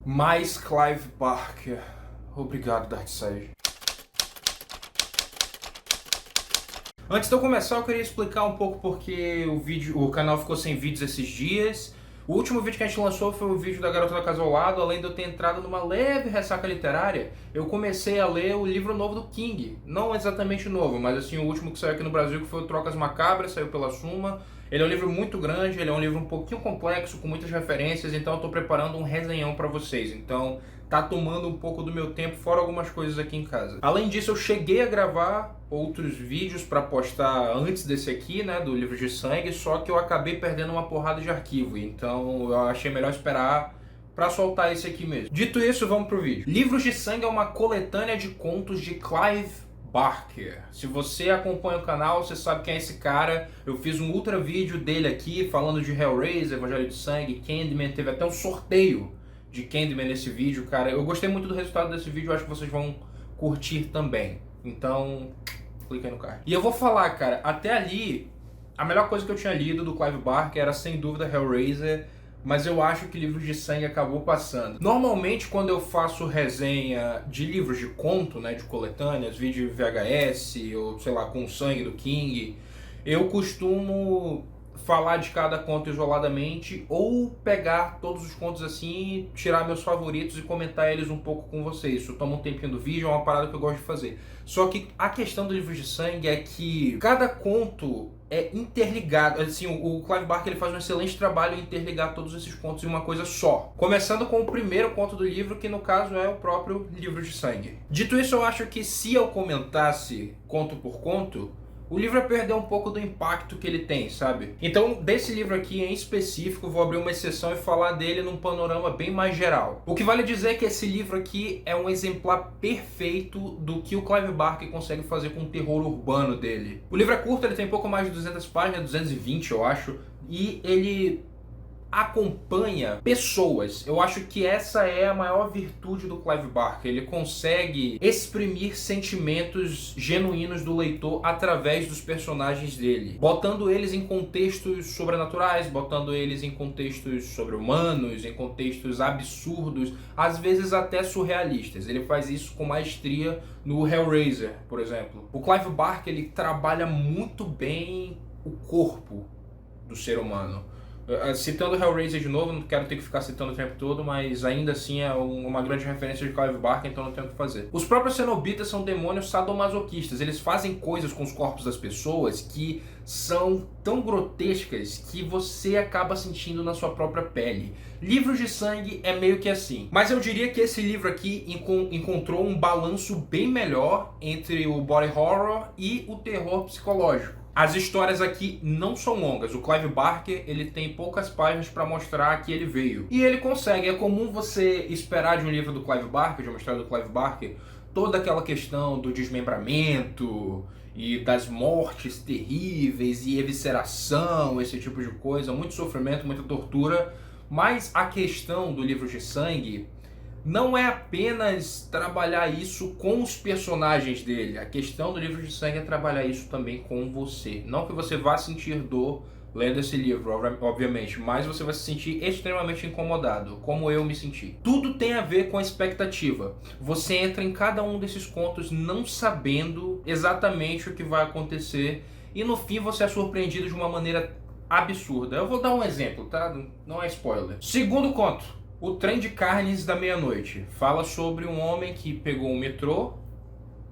Mais Clive Barker. Obrigado, Darkseid. Antes de eu começar, eu queria explicar um pouco porque o canal ficou sem vídeos esses dias. O último vídeo que a gente lançou foi o vídeo da Garota da Casa ao Lado. Além de eu ter entrado numa leve ressaca literária, eu comecei a ler o livro novo do King. Não exatamente novo, mas assim, o último que saiu aqui no Brasil, que foi o Trocas Macabras, saiu pela Suma. Ele é um livro muito grande, ele é um livro um pouquinho complexo, com muitas referências, então eu tô preparando um resenhão pra vocês. Então tá tomando um pouco do meu tempo, fora algumas coisas aqui em casa. Além disso, eu cheguei a gravar outros vídeos pra postar antes desse aqui, né, do Livro de Sangue, só que eu acabei perdendo uma porrada de arquivo, então eu achei melhor esperar pra soltar esse aqui mesmo. Dito isso, vamos pro vídeo. Livros de Sangue é uma coletânea de contos de Clive Barker. Se você acompanha o canal, você sabe quem é esse cara. Eu fiz um ultra vídeo dele aqui, falando de Hellraiser, Evangelho de Sangue, Candyman. Teve até um sorteio de Candyman nesse vídeo, cara. Eu gostei muito do resultado desse vídeo, acho que vocês vão curtir também. Então, clica aí no card. E eu vou falar, cara, até ali, a melhor coisa que eu tinha lido do Clive Barker era sem dúvida Hellraiser, mas eu acho que Livros de Sangue acabou passando. Normalmente, quando eu faço resenha de livros de conto, né, de coletâneas, vídeo VHS, ou sei lá, com o sangue do King, eu costumo falar de cada conto isoladamente, ou pegar todos os contos assim, tirar meus favoritos e comentar eles um pouco com vocês. Isso toma um tempinho do vídeo, é uma parada que eu gosto de fazer. Só que a questão do Livros de Sangue é que cada conto é interligado. Assim, o Clive Barker ele faz um excelente trabalho em interligar todos esses contos em uma coisa só. Começando com o primeiro conto do livro, que no caso é o próprio Livro de Sangue. Dito isso, eu acho que se eu comentasse conto por conto, o livro ia perder um pouco do impacto que ele tem, sabe? Então, desse livro aqui em específico, vou abrir uma exceção e falar dele num panorama bem mais geral. O que vale dizer é que esse livro aqui é um exemplar perfeito do que o Clive Barker consegue fazer com o terror urbano dele. O livro é curto, ele tem pouco mais de 200 páginas, 220 eu acho, e ele acompanha pessoas. Eu acho que essa é a maior virtude do Clive Barker. Ele consegue exprimir sentimentos genuínos do leitor através dos personagens dele, botando eles em contextos sobrenaturais, botando eles em contextos sobre-humanos, em contextos absurdos, às vezes até surrealistas. Ele faz isso com maestria no Hellraiser, por exemplo. O Clive Barker ele trabalha muito bem o corpo do ser humano. Citando Hellraiser de novo, não quero ter que ficar citando o tempo todo, mas ainda assim é uma grande referência de Clive Barker, então não tenho o que fazer. Os próprios cenobitas são demônios sadomasoquistas. Eles fazem coisas com os corpos das pessoas que são tão grotescas que você acaba sentindo na sua própria pele. Livros de Sangue é meio que assim. Mas eu diria que esse livro aqui encontrou um balanço bem melhor entre o body horror e o terror psicológico. As histórias aqui não são longas. O Clive Barker ele tem poucas páginas para mostrar que ele veio. E ele consegue. É comum você esperar de um livro do Clive Barker, de uma história do Clive Barker, toda aquela questão do desmembramento e das mortes terríveis e evisceração, esse tipo de coisa, muito sofrimento, muita tortura. Mas a questão do Livro de Sangue não é apenas trabalhar isso com os personagens dele. A questão do Livro de Sangue é trabalhar isso também com você. Não que você vá sentir dor lendo esse livro, obviamente, mas você vai se sentir extremamente incomodado, como eu me senti. Tudo tem a ver com a expectativa. Você entra em cada um desses contos não sabendo exatamente o que vai acontecer e no fim você é surpreendido de uma maneira absurda. Eu vou dar um exemplo, tá? Não é spoiler. Segundo conto. O Trem de Carnes da Meia-Noite fala sobre um homem que pegou um metrô.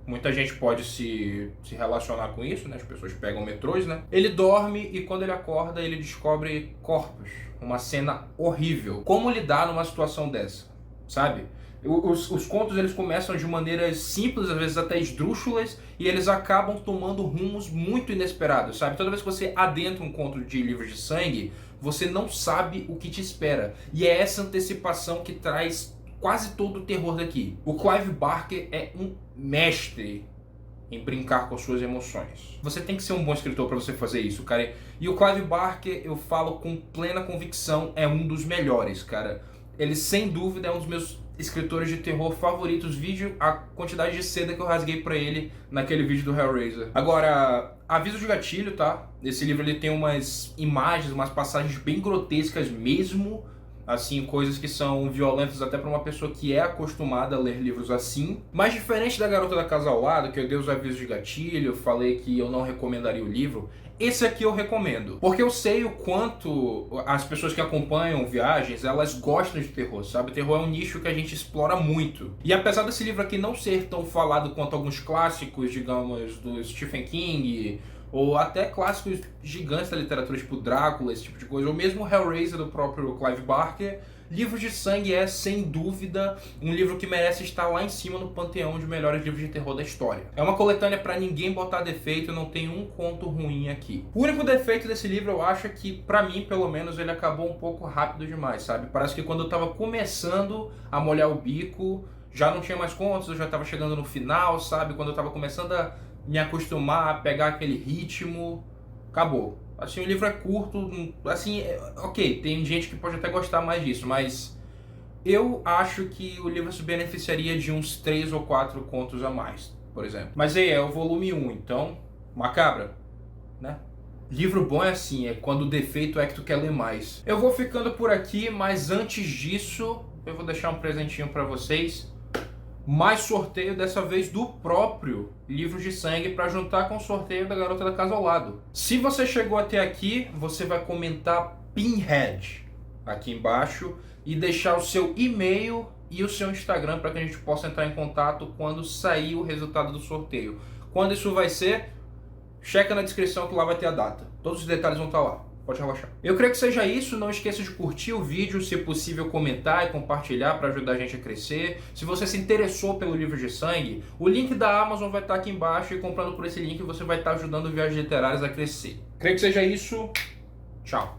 Muita gente pode se relacionar com isso, né? As pessoas pegam metrôs, né? Ele dorme e quando ele acorda ele descobre corpos. Uma cena horrível. Como lidar numa situação dessa, sabe? Os contos eles começam de maneiras simples, às vezes até esdrúxulas, e eles acabam tomando rumos muito inesperados, sabe? Toda vez que você adentra um conto de Livros de Sangue, você não sabe o que te espera. E é essa antecipação que traz quase todo o terror daqui. O Clive Barker é um mestre em brincar com suas emoções. Você tem que ser um bom escritor para você fazer isso, cara. E o Clive Barker, eu falo com plena convicção, é um dos melhores, cara. Ele, sem dúvida, é um dos meus escritores de terror favoritos. Vídeo a quantidade de seda que eu rasguei pra ele naquele vídeo do Hellraiser. Agora, aviso de gatilho, tá? Esse livro ele tem umas imagens, umas passagens bem grotescas mesmo. assim, coisas que são violentas até para uma pessoa que é acostumada a ler livros assim. Mas diferente da Garota da Casa ao Lado, que eu dei os avisos de gatilho, falei que eu não recomendaria o livro, esse aqui eu recomendo. Porque eu sei o quanto as pessoas que acompanham viagens, elas gostam de terror, sabe? Terror é um nicho que a gente explora muito. E apesar desse livro aqui não ser tão falado quanto alguns clássicos, digamos, do Stephen King, ou até clássicos gigantes da literatura, tipo Drácula, esse tipo de coisa, ou mesmo Hellraiser do próprio Clive Barker, Livros de Sangue é, sem dúvida, um livro que merece estar lá em cima no panteão de melhores livros de terror da história. É uma coletânea pra ninguém botar defeito, não tem um conto ruim aqui. O único defeito desse livro, eu acho, é que, pra mim, pelo menos, ele acabou um pouco rápido demais, sabe? Parece que quando eu tava começando a molhar o bico, já não tinha mais contos, eu já tava chegando no final, sabe? Quando eu tava começando a me acostumar a pegar aquele ritmo, acabou. Assim, o livro é curto, assim, ok, tem gente que pode até gostar mais disso, mas eu acho que o livro se beneficiaria de uns 3 ou 4 contos a mais, por exemplo. Mas aí, é o volume 1, então, macabra, né? Livro bom é assim, é quando o defeito é que tu quer ler mais. Eu vou ficando por aqui, mas antes disso, eu vou deixar um presentinho pra vocês. Mais sorteio, dessa vez do próprio Livros de Sangue, para juntar com o sorteio da Garota da Casa ao Lado. Se você chegou até aqui, você vai comentar Pinhead aqui embaixo e deixar o seu e-mail e o seu Instagram para que a gente possa entrar em contato quando sair o resultado do sorteio. Quando isso vai ser, checa na descrição que lá vai ter a data. Todos os detalhes vão estar lá. Pode relaxar. Eu creio que seja isso. Não esqueça de curtir o vídeo, se possível comentar e compartilhar para ajudar a gente a crescer. Se você se interessou pelo Livro de Sangue, o link da Amazon vai estar aqui embaixo e comprando por esse link você vai estar ajudando Viagens Literárias a crescer. Creio que seja isso. Tchau.